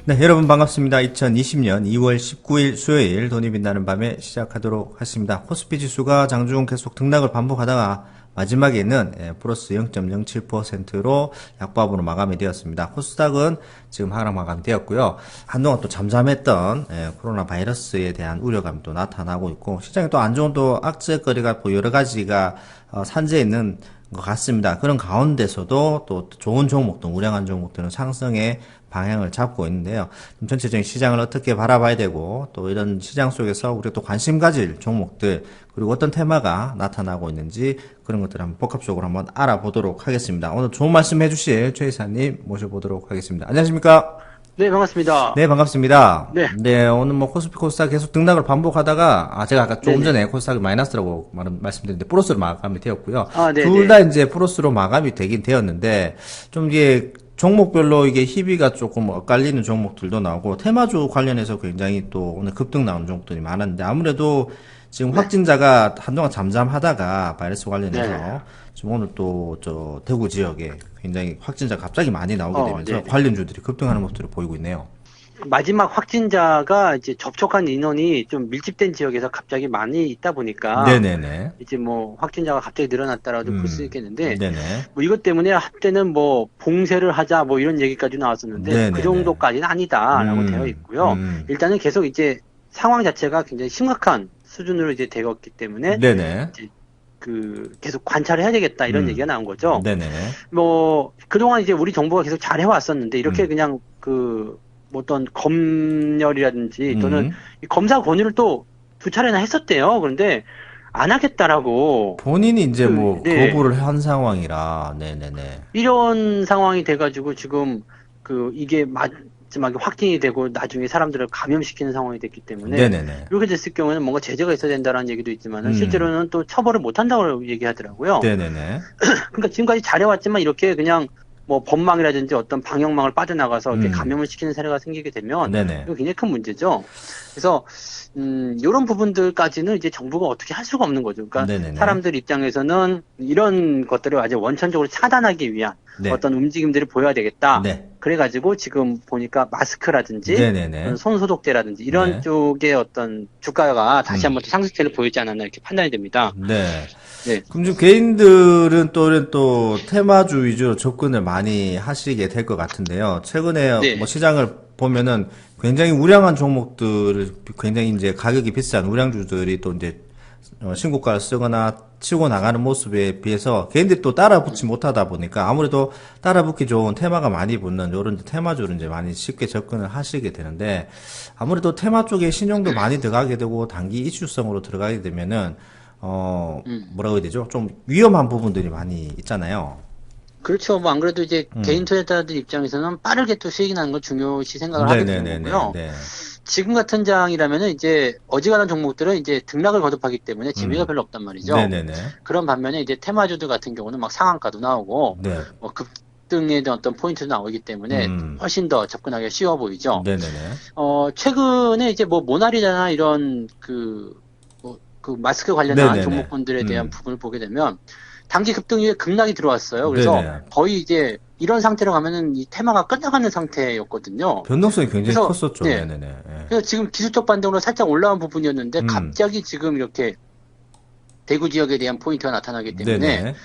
네, 여러분 반갑습니다. 2020년 2월 19일 수요일 돈이 빛나는 밤에 시작하도록 하겠습니다. 코스피 지수가 장중 계속 등락을 반복하다가 마지막에는 플러스 0.07%로 약보합으로 마감이 되었습니다. 코스닥은 지금 하락 마감이 되었고요. 한동안 또 잠잠했던 코로나 바이러스에 대한 우려감이 또 나타나고 있고 시장에 또 안 좋은 또 악재거리가 여러 가지가 산재해 있는 것 같습니다. 그런 가운데서도 또 좋은 종목들, 우량한 종목들은 상승의 방향을 잡고 있는데요. 전체적인 시장을 어떻게 바라봐야 되고 또 이런 시장 속에서 우리가 또 관심 가질 종목들 그리고 어떤 테마가 나타나고 있는지 그런 것들을 한번 복합적으로 한번 알아보도록 하겠습니다. 오늘 좋은 말씀 해주실 최 이사님 모셔보도록 하겠습니다. 안녕하십니까? 네, 반갑습니다. 네, 반갑습니다. 네, 네, 오늘 뭐 코스피 코스닥 계속 등락을 반복하다가 제가 아까 조금 네네. 전에 코스닥이 마이너스라고 말씀드렸는데 플러스로 마감이 되었고요. 아, 둘 네네. 다 이제 플러스로 마감이 되긴 되었는데 좀 이게 종목별로 이게 희비가 조금 엇갈리는 종목들도 나오고 테마주 관련해서 굉장히 또 오늘 급등 나오는 종목들이 많았는데 아무래도 지금 네, 확진자가 한동안 잠잠하다가 바이러스 네네. 관련해서 지금 오늘 또 저 대구 지역에 굉장히 확진자 갑자기 많이 나오게 되면서 네네. 관련주들이 급등하는 모습들을 보이고 있네요. 마지막 확진자가 이제 접촉한 인원이 좀 밀집된 지역에서 갑자기 많이 있다 보니까 네네네. 이제 뭐 확진자가 갑자기 늘어났다라도 볼 수 있겠는데 네네. 뭐 이것 때문에 한때는 뭐 봉쇄를 하자 뭐 이런 얘기까지 나왔었는데 그 네네네. 정도까지는 아니다라고 되어 있고요. 일단은 계속 이제 상황 자체가 굉장히 심각한 수준으로 이제 되었기 때문에 네네. 이제 그 계속 관찰을 해야 되겠다 이런 얘기가 나온 거죠. 네네네. 뭐 그동안 이제 우리 정부가 계속 잘 해왔었는데 이렇게 음, 그냥 그 뭐 어떤 검열이라든지 또는 음. 이 검사 권유를 또 두 차례나 했었대요. 그런데 안 하겠다라고 본인이 이제 뭐 네, 거부를 한 상황이라, 네네네. 이런 상황이 돼가지고 지금 그 이게 마지막에 확진이 되고 나중에 사람들을 감염시키는 상황이 됐기 때문에 네네네. 이렇게 됐을 경우에는 뭔가 제재가 있어야 된다는 얘기도 있지만은 음, 실제로는 또 처벌을 못 한다고 얘기하더라고요. 네네네. 그러니까 지금까지 잘해왔지만 이렇게 그냥 뭐 법망이라든지 어떤 방역망을 빠져나가서 이렇게 음, 감염을 시키는 사례가 생기게 되면 네네. 이거 굉장히 큰 문제죠. 그래서 이런 부분들까지는 이제 정부가 어떻게 할 수가 없는 거죠. 그러니까 네네네. 사람들 입장에서는 이런 것들을 아주 원천적으로 차단하기 위한 네. 어떤 움직임들을 보여야 되겠다. 네. 그래가지고 지금 보니까 마스크라든지 네네네. 손 소독제라든지 이런 네. 쪽의 어떤 주가가 다시 음, 한번 또 상승세를 보이지 않았나 이렇게 판단이 됩니다. 네. 네, 그럼 좀 개인들은 또 테마주 위주로 접근을 많이 하시게 될 것 같은데요. 최근에 뭐 네, 시장을 보면은 굉장히 우량한 종목들을 굉장히 이제 가격이 비싼 우량주들이 또 이제 신고가를 쓰거나 치고 나가는 모습에 비해서 개인들이 또 따라붙지 못하다 보니까 아무래도 따라붙기 좋은 테마가 많이 붙는 이런 테마주를 이제 많이 쉽게 접근을 하시게 되는데 아무래도 테마 쪽에 신용도 많이 들어가게 되고 단기 이슈성으로 들어가게 되면은 음. 뭐라고 해야 되죠? 좀 위험한 부분들이 많이 있잖아요. 그렇죠. 뭐 안 그래도 이제 개인 음. 투자자들 입장에서는 빠르게 또 수익이 나는 걸 중요시 생각을 하게 되는 네네네네. 거고요. 네. 지금 같은 장이라면은 이제 어지간한 종목들은 이제 등락을 거듭하기 때문에 재미가 음. 별로 없단 말이죠. 네네네. 그런 반면에 이제 테마주들 같은 경우는 막 상한가도 나오고 네. 뭐 급등에 대한 어떤 포인트도 나오기 때문에 음. 훨씬 더 접근하기가 쉬워 보이죠. 네네네. 최근에 이제 뭐 모나리자나 이런 그 마스크 관련한 네네네. 종목군들에 대한 음. 부분을 보게 되면 단기 급등 이후에 급락이 들어왔어요. 그래서 네네. 거의 이제 이런 상태로 가면은 이 테마가 끝나가는 상태였거든요. 변동성이 굉장히 그래서 컸었죠. 네. 네네네. 예. 그래서 지금 기술적 반등으로 살짝 올라온 부분이었는데 음. 갑자기 지금 이렇게 대구 지역에 대한 포인트가 나타나기 때문에 네네.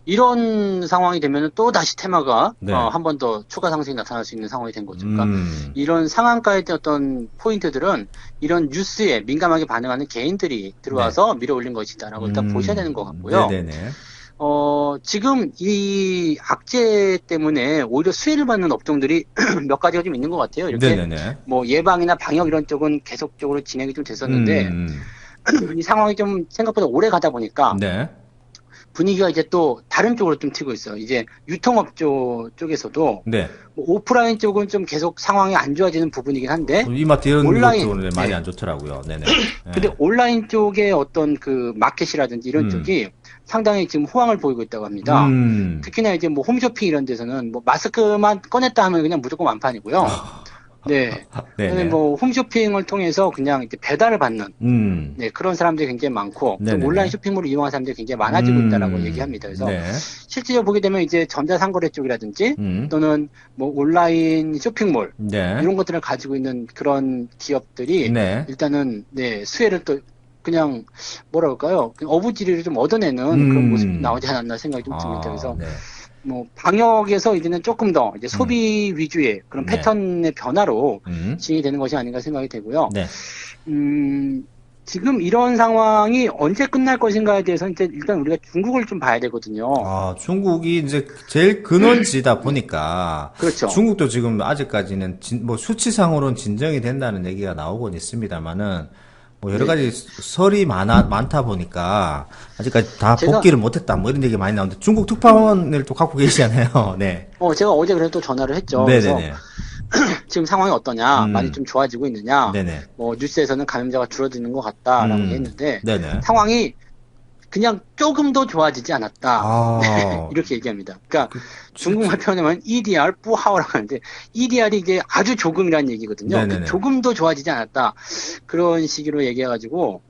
이런 상황이 되면은 또 다시 테마가 네. 한 번 더 추가 상승이 나타날 수 있는 상황이 된 거죠. 그러니까 음. 이런 상한가에 대한 어떤 포인트들은 이런 뉴스에 민감하게 반응하는 개인들이 네. 들어와서 밀어올린 것이다라고 일단 보셔야 되는 것 같고요. 네네네. 지금 이 악재 때문에 오히려 수혜를 받는 업종들이 몇 가지가 좀 있는 것 같아요. 이렇게 네네네. 뭐 예방이나 방역 이런 쪽은 계속적으로 진행이 좀 됐었는데 이 상황이 좀 생각보다 오래 가다 보니까 네. 분위기가 이제 또 다른 쪽으로 좀 튀고 있어요. 이제 유통업 쪽에서도 네. 뭐 오프라인 쪽은 좀 계속 상황이 안 좋아지는 부분이긴 한데 이마트 이런 것 온라인, 쪽은 많이 네. 안 좋더라고요. 네네. 근데 예. 온라인 쪽의 어떤 그 마켓이라든지 이런 음. 쪽이 상당히 지금 호황을 보이고 있다고 합니다. 음. 특히나 이제 뭐 홈쇼핑 이런 데서는 뭐 마스크만 꺼냈다 하면 그냥 무조건 완판이고요. 네. 그다음에 네네. 뭐 홈쇼핑을 통해서 그냥 이렇게 배달을 받는 네, 그런 사람들이 굉장히 많고 또 온라인 네네네. 쇼핑몰을 이용하는 사람들이 굉장히 많아지고 있다라고 얘기합니다. 그래서 네. 실제로 보게 되면 이제 전자상거래 쪽이라든지 음, 또는 뭐 온라인 쇼핑몰 네. 이런 것들을 가지고 있는 그런 기업들이 네. 일단은 네, 수혜를 또 그냥 뭐라 그럴까요? 그 어부지리를 좀 얻어내는 그런 모습이 음, 나오지 않았나 생각이 좀 듭니다. 그래서 네. 뭐 방역에서 이제는 조금 더 이제 음, 소비 위주의 그런 네. 패턴의 변화로 음, 진행이 되는 것이 아닌가 생각이 되고요. 네. 음, 지금 이런 상황이 언제 끝날 것인가에 대해서는 이제 일단 우리가 중국을 좀 봐야 되거든요. 중국이 이제 제일 근원지다 보니까 그렇죠. 중국도 지금 아직까지는 뭐 수치상으로는 진정이 된다는 얘기가 나오곤 있습니다만은 뭐 여러 가지 네네. 설이 많다 보니까 아직까지 다 제가, 복귀를 못했다 뭐 이런 얘기 많이 나오는데 중국 특파원을 또 갖고 계시잖아요. 네. 제가 어제 그래도 또 전화를 했죠. 그래서 네네네. 지금 상황이 어떠냐, 많이 음, 좀 좋아지고 있느냐, 네네. 뭐 뉴스에서는 감염자가 줄어드는 것 같다라고 음, 얘기했는데 네네. 상황이 그냥 조금 더 좋아지지 않았다. 네, 아, 이렇게 얘기합니다. 그러니까 그, 중국말 표현하면 EDR 뿌하오라고 하는데 EDR이 이제 아주 조금이라는 얘기거든요. 그 네네네. 조금 더 좋아지지 않았다. 그런 식으로 얘기해가지고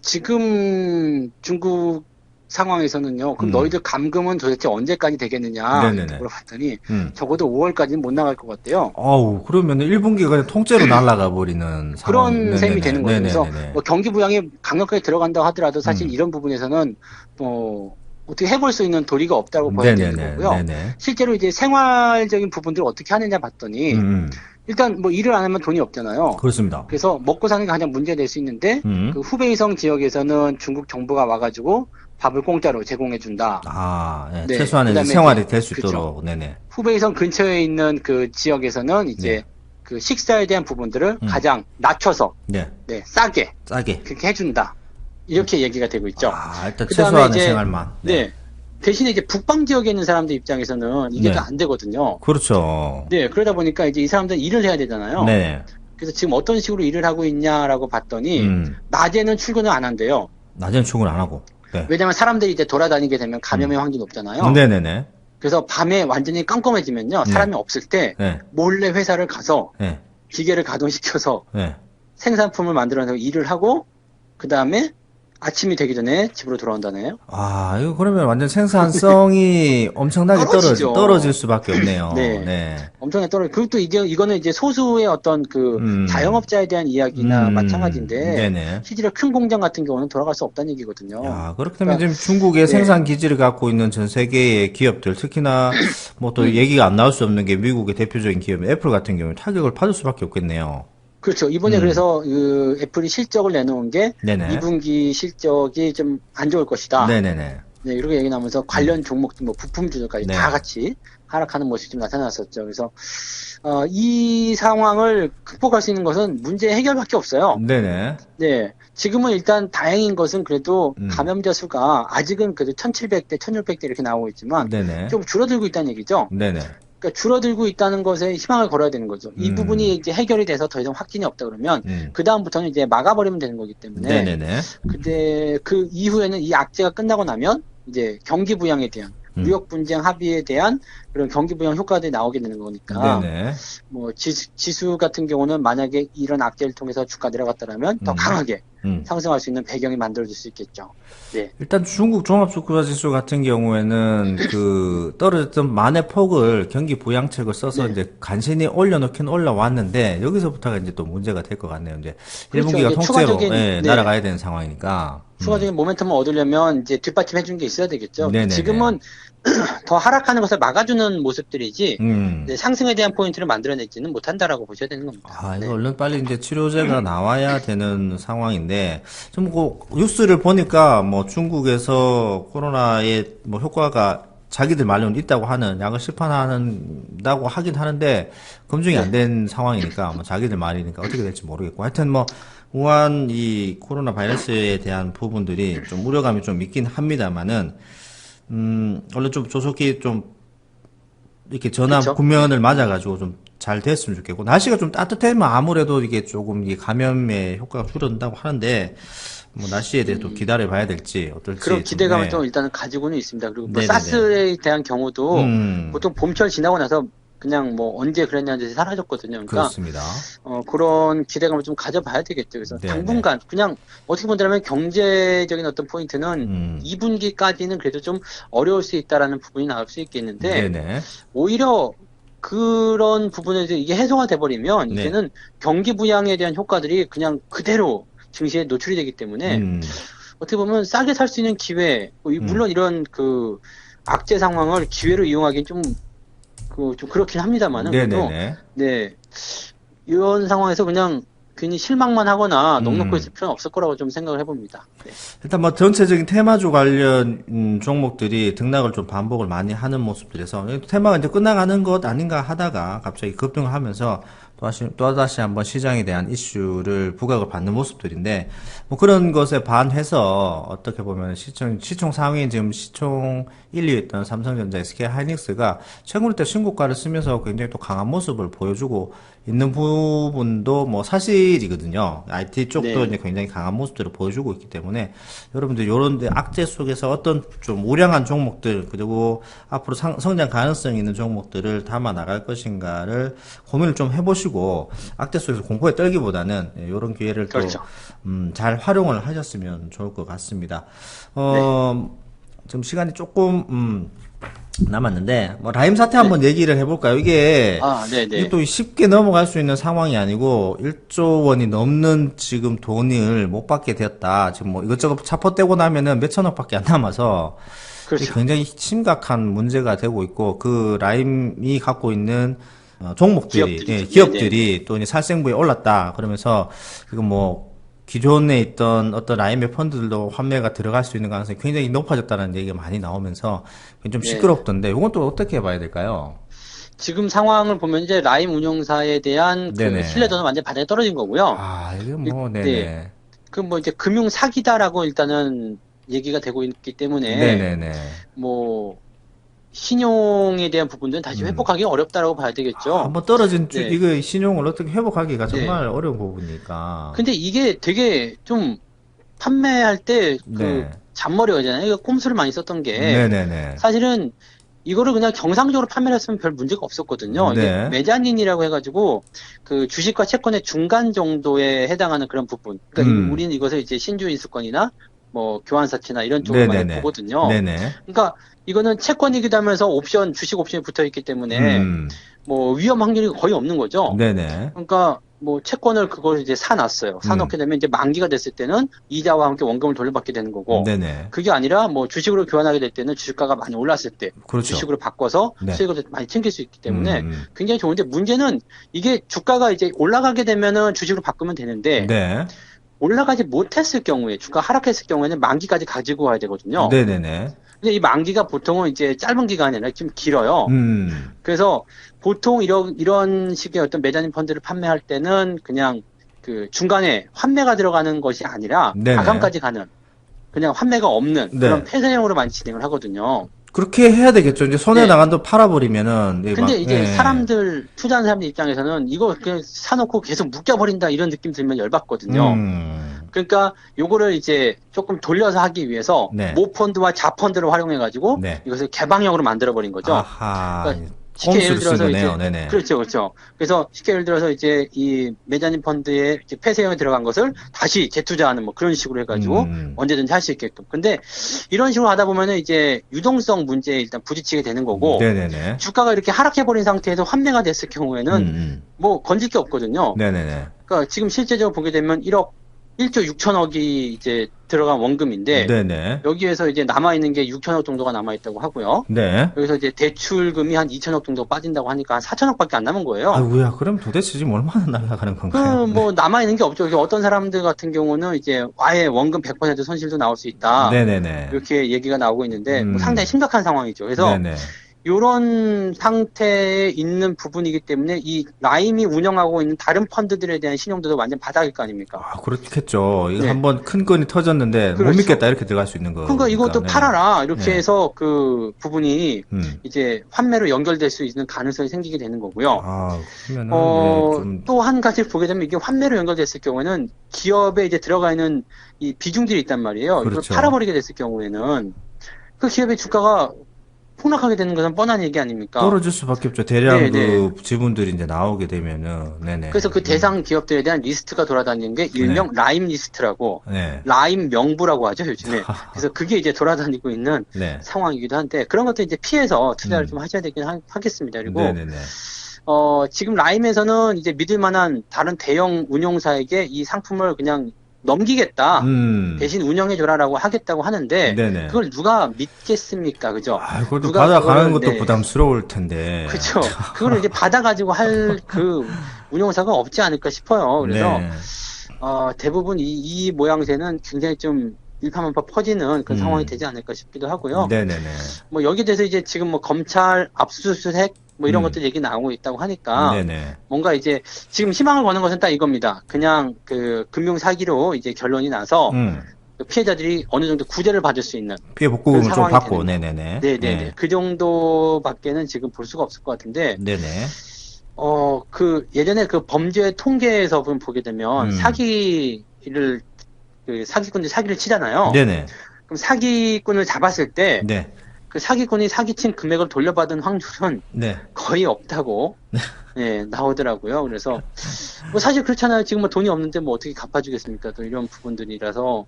지금 중국 상황에서는요. 그럼 음, 너희들 감금은 도대체 언제까지 되겠느냐 이렇게 네네네. 물어봤더니 음. 적어도 5월까지는 못 나갈 것 같대요. 아우, 그러면 1분기가 그냥 통째로 날아가 버리는 상황. 그런 셈이 네네네. 되는 거죠. 그래서 네네네네. 뭐 경기 부양이 강력하게 들어간다고 하더라도 사실 음. 이런 부분에서는 뭐 어떻게 해볼 수 있는 도리가 없다고 봐야 되는 네네네. 거고요. 네네. 실제로 이제 생활적인 부분들을 어떻게 하느냐 봤더니 음. 일단 뭐 일을 안 하면 돈이 없잖아요. 그렇습니다. 그래서 먹고 사는 게 가장 문제가 될 수 있는데 그 음. 후베이성 지역에서는 중국 정부가 와가지고 밥을 공짜로 제공해 준다. 예. 네. 최소한의 이제 그다음에 이제 생활이 될 수 그렇죠. 있도록. 네네. 후베이성 근처에 있는 그 지역에서는 네. 이제 그 식사에 대한 부분들을 음. 가장 낮춰서 네. 네, 싸게 싸게. 그렇게 해준다. 이렇게 얘기가 되고 있죠. 일단 그 다음에 최소한의 이제, 생활만. 네. 네. 대신에 이제 북방 지역에 있는 사람들 입장에서는 이게 다 네. 안 되거든요. 그렇죠. 네. 그러다 보니까 이제 이 사람들은 일을 해야 되잖아요. 네. 그래서 지금 어떤 식으로 일을 하고 있냐라고 봤더니, 음. 낮에는 출근을 안 한대요. 낮에는 출근 안 하고. 네. 왜냐면 사람들이 이제 돌아다니게 되면 감염의 음. 확률이 높잖아요. 네네네. 그래서 밤에 완전히 깜깜해지면요. 네. 사람이 없을 때 네. 몰래 회사를 가서 네. 기계를 가동시켜서 네. 생산품을 만들어내고 일을 하고, 그 다음에 아침이 되기 전에 집으로 돌아온다네요. 이거 그러면 완전 생산성이 엄청나게 떨어질 떨어지죠. 수밖에 없네요. 네. 네. 엄청나게 떨어져. 그리고 또 이제 이거는 이제 소수의 어떤 그 음, 자영업자에 대한 이야기나 마찬가지인데 네네. 실제로 큰 공장 같은 경우는 돌아갈 수 없다는 얘기거든요. 야, 그렇게 되면 그러니까 지금 중국의 네. 생산 기지를 갖고 있는 전 세계의 기업들, 특히나 뭐 또 얘기가 안 나올 수 없는 게 미국의 대표적인 기업 애플 같은 경우에 타격을 받을 수밖에 없겠네요. 그렇죠. 이번에 음, 그래서 그 애플이 실적을 내놓은 게 네네. 2분기 실적이 좀 안 좋을 것이다. 네네네. 네, 이렇게 얘기 나오면서 관련 종목들 뭐 부품주들까지 다 네. 같이 하락하는 모습이 좀 나타났었죠. 그래서 이 상황을 극복할 수 있는 것은 문제 해결밖에 없어요. 네네. 네. 지금은 일단 다행인 것은 그래도 음, 감염자 수가 아직은 그래도 1700대, 1600대 이렇게 나오고 있지만 네네. 좀 줄어들고 있다는 얘기죠. 네네. 그러니까 줄어들고 있다는 것에 희망을 걸어야 되는 거죠. 이 부분이 음, 이제 해결이 돼서 더 이상 확진이 없다 그러면 음. 그다음부터는 이제 막아버리면 되는 거기 때문에 네네네. 근데 그 이후에는 이 악재가 끝나고 나면 이제 경기 부양에 대한 음. 무역 분쟁 합의에 대한 그런 경기 부양 효과들이 나오게 되는 거니까 네네. 뭐 지수 같은 경우는 만약에 이런 악재를 통해서 주가 내려갔다라면 더 음. 강하게 음. 상승할 수 있는 배경이 만들어질 수 있겠죠. 네. 일단 중국 종합주가지수 같은 경우에는 그 떨어졌던 만의 폭을 경기 부양책을 써서 네. 이제 간신히 올려놓긴 올라왔는데 여기서부터가 이제 또 문제가 될 것 같네요. 이제 그렇죠. 1분기가 이제 통째로 추가적인 네. 날아가야 되는 상황이니까. 추가적인 모멘텀을 얻으려면 이제 뒷받침해 준 게 있어야 되겠죠. 근데 네네네. 지금은 더 하락하는 것을 막아주는 모습들이지 음. 네, 상승에 대한 포인트를 만들어내지는 못한다라고 보셔야 되는 겁니다. 이거 네. 얼른 빨리 이제 치료제가 나와야 되는 상황인데, 좀 뉴스를 보니까 뭐 중국에서 코로나의 뭐 효과가 자기들 말로는 있다고 하는 약을 시판한다고 하긴 하는데, 검증이 안 네. 된 상황이니까, 뭐 자기들 말이니까 어떻게 될지 모르겠고. 하여튼 뭐, 우한 이 코로나 바이러스에 대한 부분들이 좀 우려감이 좀 있긴 합니다만은, 얼른 좀 조속히 좀 이렇게 전화 그렇죠. 국면을 맞아가지고 좀 잘 됐으면 좋겠고 날씨가 좀 따뜻하면 아무래도 이게 조금 이 감염의 효과가 줄어든다고 하는데 뭐 날씨에 대해 서 기다려 봐야 될지 그런 어떨지 좀 기대감을 네. 좀 일단은 가지고는 있습니다. 그리고 뭐 네네네. 사스에 대한 경우도 음. 보통 봄철 지나고 나서 그냥 뭐 언제 그랬냐는 듯이 사라졌거든요. 그러니까 그렇습니다. 그런 기대감을 좀 가져봐야 되겠죠. 그래서 네네. 당분간 그냥 어떻게 본다면 경제적인 어떤 포인트는 음. 2분기까지는 그래도 좀 어려울 수 있다라는 부분이 나올 수 있겠는데 네네. 오히려 그런 부분에서 이게 해소가 돼버리면 네. 이제는 경기 부양에 대한 효과들이 그냥 그대로 증시에 노출이 되기 때문에 어떻게 보면 싸게 살 수 있는 기회, 물론 이런 그 악재 상황을 기회로 이용하기는 좀 그렇긴 합니다만은 그래도 네네네. 네 이런 상황에서 그냥 괜히 실망만 하거나 넋 놓고 있을 필요는 없을 거라고 좀 생각을 해봅니다. 네. 일단 뭐 전체적인 테마주 관련 종목들이 등락을 좀 반복을 많이 하는 모습들에서 테마가 이제 끝나가는 것 아닌가 하다가 갑자기 급등을 하면서 또다시 한번 시장에 대한 이슈를 부각을 받는 모습들인데 뭐 그런 것에 반해서 어떻게 보면 시총 상위 지금 시총 1, 2위 있던 삼성전자, SK 하이닉스가 최근에 때 신고가를 쓰면서 굉장히 또 강한 모습을 보여주고 있는 부분도 뭐 사실이거든요. IT 쪽도 네. 이제 굉장히 강한 모습들을 보여주고 있기 때문에 여러분들 요런 데 악재 속에서 어떤 좀 우량한 종목들 그리고 앞으로 성장 가능성이 있는 종목들을 담아 나갈 것인가를 고민을 좀 해보시고 악재 속에서 공포에 떨기보다는 요런 기회를 또 그렇죠. 잘 활용을 하셨으면 좋을 것 같습니다. 네. 지금 시간이 조금 남았는데 뭐 라임 사태 네. 한번 얘기를 해볼까요? 이게 이게 네네. 또 쉽게 넘어갈 수 있는 상황이 아니고 1조 원이 넘는 지금 돈을 못 받게 되었다. 지금 뭐 이것저것 차포떼고 나면은 몇천억밖에 안 남아서 이게 그렇죠. 굉장히 심각한 문제가 되고 있고 그 라임이 갖고 있는 종목들이 기업들이죠. 네네네. 기업들이 또 이제 살생부에 올랐다. 그러면서 이거 뭐 기존에 있던 어떤 IMF 펀드들도 환매가 들어갈 수 있는 가능성이 굉장히 높아졌다는 얘기가 많이 나오면서 좀 네. 시끄럽던데 이건 또 어떻게 봐야 될까요? 지금 상황을 보면 이제 라임 운용사에 대한 그 네네. 신뢰도는 완전히 바닥에 떨어진 거고요. 아, 이게 뭐, 네. 네네. 그 뭐 이제 금융 사기다라고 일단은 얘기가 되고 있기 때문에 네네네. 뭐 신용에 대한 부분들은 다시 음. 회복하기 어렵다라고 봐야 되겠죠. 한번 떨어진 네. 이거 신용을 어떻게 회복하기가 네. 정말 어려운 부분이니까. 근데 이게 되게 좀 판매할 때 그 네. 잔머리잖아요. 이거 꼼수를 많이 썼던 게 네네네. 사실은 이거를 그냥 정상적으로 판매를 했으면 별 문제가 없었거든요. 이게 네. 메자닌이라고 해가지고 그 주식과 채권의 중간 정도에 해당하는 그런 부분. 그러니까 음. 우리는 이것을 이제 신주 인수권이나 뭐 교환사채나 이런 쪽으로 많이 네네네. 보거든요. 네네. 그러니까 이거는 채권이기도 하면서 주식 옵션이 붙어 있기 때문에 음. 뭐 위험 확률이 거의 없는 거죠. 네네. 그러니까 뭐 채권을 그걸 이제 사놨어요. 음. 사놓게 되면 이제 만기가 됐을 때는 이자와 함께 원금을 돌려받게 되는 거고, 네네. 그게 아니라 뭐 주식으로 교환하게 될 때는 주식가가 많이 올랐을 때 그렇죠. 주식으로 바꿔서 네. 수익을 많이 챙길 수 있기 때문에 음. 굉장히 좋은데 문제는 이게 주가가 이제 올라가게 되면은 주식으로 바꾸면 되는데 네. 올라가지 못했을 경우에 주가 하락했을 경우에는 만기까지 가지고 와야 되거든요. 네네네. 근데 이 만기가 보통은 이제 짧은 기간이 아니라 좀 길어요. 음. 그래서 보통 이런 식의 어떤 메자닌 펀드를 판매할 때는 그냥 그 중간에 환매가 들어가는 것이 아니라 네네. 마감까지 가는 그냥 환매가 없는 그런 네. 폐쇄형으로 많이 진행을 하거든요. 그렇게 해야 되겠죠. 이제 손해 네. 나간 돈 팔아버리면은, 근데 이제 예. 투자하는 사람들 입장에서는 이거 그냥 사놓고 계속 묶여버린다 이런 느낌 들면 열받거든요. 그러니까 요거를 이제 조금 돌려서 하기 위해서 네. 모펀드와 자펀드를 활용해가지고 네. 이것을 개방형으로 만들어버린 거죠. 아하. 그러니까 쉽게 예를 꼼수를 쓴 들어서 거네요. 이제 네네. 그렇죠, 그렇죠. 그래서 쉽게 예를 들어서 이제 이 메자닌 펀드에 이제 폐쇄형에 들어간 것을 다시 재투자하는 뭐 그런 식으로 해가지고 음. 언제든지 할 수 있게끔. 근데 이런 식으로 하다 보면은 이제 유동성 문제에 일단 부딪히게 되는 거고 네네네. 주가가 이렇게 하락해버린 상태에서 환매가 됐을 음. 경우에는 뭐 건질 게 없거든요. 네네네. 그러니까 지금 실제적으로 보게 되면 1조 6천억이 이제 들어간 원금인데 네네. 여기에서 이제 남아있는 게 6천억 정도가 남아있다고 하고요. 네. 여기서 이제 대출금이 한 2천억 정도 빠진다고 하니까 한 4천억밖에 안 남은 거예요. 아이고야, 그럼 도대체 지금 얼마나 날아가는 건가요? 네. 뭐 남아있는 게 없죠. 어떤 사람들 같은 경우는 이제 아예 원금 100% 손실도 나올 수 있다. 네네네. 이렇게 얘기가 나오고 있는데 뭐 상당히 음. 심각한 상황이죠. 그래서 네네. 이런 상태에 있는 부분이기 때문에 이 라임이 운영하고 있는 다른 펀드들에 대한 신용도도 완전 바닥일 거 아닙니까? 아, 그렇겠죠. 이거 네, 한번 큰 건이 터졌는데 못 그렇죠. 믿겠다 이렇게 들어갈 수 있는 그러니까 거니까. 이것도 네. 팔아라 이렇게 네. 해서 그 부분이 음. 이제 환매로 연결될 수 있는 가능성이 생기게 되는 거고요. 아, 그러면은 예, 좀 또 한 가지 보게 되면 이게 환매로 연결됐을 경우에는 기업에 이제 들어가 있는 이 비중들이 있단 말이에요. 이걸 그렇죠. 팔아버리게 됐을 경우에는 그 기업의 주가가 폭락하게 되는 것은 뻔한 얘기 아닙니까? 떨어질 수밖에 없죠. 대량 네네. 그 지분들이 이제 나오게 되면은, 네네. 그래서 그 대상 기업들에 대한 리스트가 돌아다니는 게 일명 라임 리스트라고, 네. 라임 명부라고 하죠, 요즘에. 그래서 그게 이제 돌아다니고 있는 네. 상황이기도 한데, 그런 것도 이제 피해서 투자를 좀 하셔야 되긴 하겠습니다. 그리고, 네네네. 지금 라임에서는 이제 믿을 만한 다른 대형 운용사에게 이 상품을 그냥 넘기겠다. 대신 운영해줘라라고 하겠다고 하는데, 네네. 그걸 누가 믿겠습니까? 그죠? 아, 그것도 누가 받아가는 그거를, 것도 네. 부담스러울 텐데. 그쵸. 그거를 이제 받아가지고 할 그 운용사가 없지 않을까 싶어요. 그래서, 네. 대부분 이 모양새는 굉장히 좀 일파만파 퍼지는 그런 상황이 되지 않을까 싶기도 하고요. 네네네. 뭐 여기에 대해서 이제 지금 뭐 검찰 압수수색 뭐 이런 것들 얘기 나오고 있다고 하니까 네네. 뭔가 이제 지금 희망을 거는 것은 딱 이겁니다. 그냥 그 금융 사기로 이제 결론이 나서 그 피해자들이 어느 정도 구제를 받을 수 있는 피해 그런 복구금을 좀 상황이 받고, 되는 거. 네네네. 네네네. 네. 그 정도밖에는 지금 볼 수가 없을 것 같은데, 네네. 그 예전에 그 범죄 통계에서 보게 되면 음. 그 사기꾼들이 사기를 치잖아요. 네네. 그럼 사기꾼을 잡았을 때 네. 그 사기꾼이 사기친 금액을 돌려받은 확률은 네. 거의 없다고 예, 나오더라고요. 그래서 뭐 사실 그렇잖아요. 지금 뭐 돈이 없는데 뭐 어떻게 갚아주겠습니까? 또 이런 부분들이라서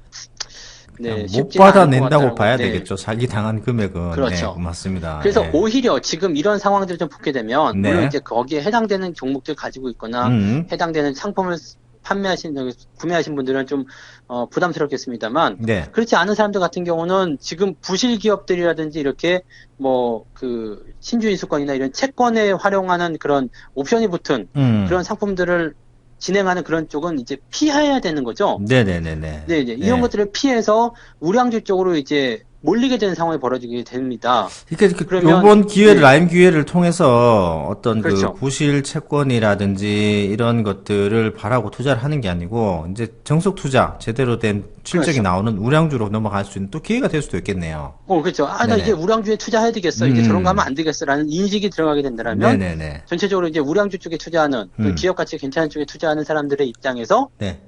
네, 그냥 못 쉽지는 않을 것 받아낸다고 같다라고. 봐야 네, 되겠죠. 사기 당한 금액은. 네, 그렇죠. 맞습니다. 그래서 예. 오히려 지금 이런 상황들을 좀 보게 되면 물론 네. 이제 거기에 해당되는 종목들 가지고 있거나 음. 해당되는 상품을 구매하신 분들은 좀 부담스럽겠습니다만 네. 그렇지 않은 사람들 같은 경우는 지금 부실 기업들이라든지 이렇게 뭐 그 신주인수권이나 이런 채권에 활용하는 그런 옵션이 붙은 그런 상품들을 진행하는 그런 쪽은 이제 피해야 되는 거죠. 네네네네. 네, 이제 이런 것들을 피해서 우량주 쪽으로 이제 몰리게 되는 상황이 벌어지게 됩니다. 그러니까 그러면 요번 기회를, 네, 라임 기회를 통해서 어떤 그 그렇죠. 부실 채권이라든지 이런 것들을 바라고 투자를 하는 게 아니고, 이제 정석 투자, 제대로 된 실적이 그렇죠. 나오는 우량주로 넘어갈 수 있는 또 기회가 될 수도 있겠네요. 그렇죠. 아, 나 이제 네네. 우량주에 투자해야 되겠어. 이제 저런 거 하면 안 되겠어라는 인식이 들어가게 된다면 네네네. 전체적으로 이제 우량주 쪽에 투자하는 또 음. 기업 가치 괜찮은 쪽에 투자하는 사람들의 입장에서 네.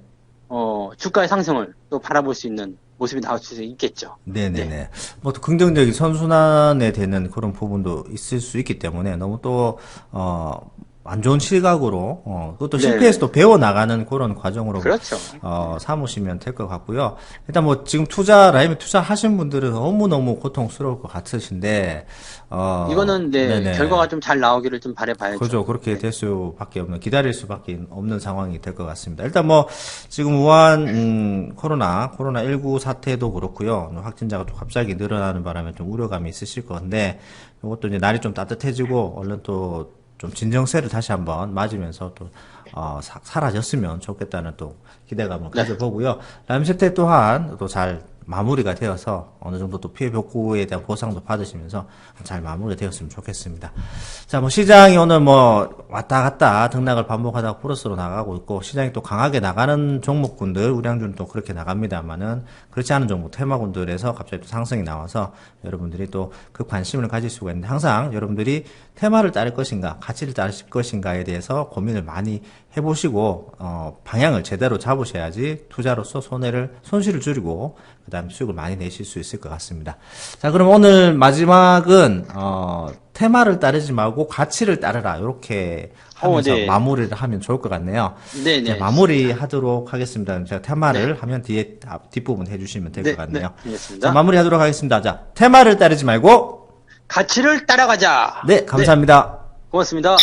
주가의 상승을 또 바라볼 수 있는 모습이 나올 수 있겠죠. 네. 네네네. 뭐 또 긍정적인 선순환에 되는 그런 부분도 있을 수 있기 때문에 너무 또, 안 좋은 시각으로, 그것도 실패해서 네. 또 배워나가는 그런 과정으로, 그렇죠. 삼으시면 될 것 같고요. 일단 뭐 지금 라임에 투자하신 분들은 너무너무 고통스러울 것 같으신데, 이거는 네, 네네. 결과가 좀 잘 나오기를 좀 바라봐야죠. 그죠. 그렇게 네. 될 수밖에 없는, 기다릴 수밖에 없는 상황이 될 것 같습니다. 일단 뭐, 지금 우한, 코로나19 사태도 그렇고요. 확진자가 또 갑자기 늘어나는 바람에 좀 우려감이 있으실 건데, 이것도 이제 날이 좀 따뜻해지고, 얼른 또, 좀 진정세를 다시 한번 맞으면서 또, 사라졌으면 좋겠다는 또 기대감을 네. 가져보고요. 라임세태 또한 또 잘 마무리가 되어서 어느 정도 또 피해 복구에 대한 보상도 받으시면서 잘 마무리가 되었으면 좋겠습니다. 자, 뭐 시장이 오늘 뭐 왔다 갔다 등락을 반복하다가 플러스로 나가고 있고 시장이 또 강하게 나가는 종목군들 우량주는 또 그렇게 나갑니다만은 그렇지 않은 종목 테마군들에서 갑자기 또 상승이 나와서 여러분들이 또 그 관심을 가질 수가 있는데 항상 여러분들이 테마를 따를 것인가 가치를 따를 것인가에 대해서 고민을 많이 해보시고 방향을 제대로 잡으셔야지 투자로서 손실을 줄이고 그 다음 수익을 많이 내실 수 있을 것 같습니다. 자, 그럼 오늘 마지막은 테마를 따르지 말고 가치를 따르라 이렇게 하면서 네. 마무리를 하면 좋을 것 같네요. 자, 네네, 마무리 좋습니다. 하도록 하겠습니다. 제가 네. 테마를 하면 뒤에 뒷부분 해주시면 될 것 네, 네, 같네요. 자, 알겠습니다. 마무리 하도록 하겠습니다. 자, 테마를 따르지 말고 가치를 따라가자. 네, 네, 감사합니다. 고맙습니다.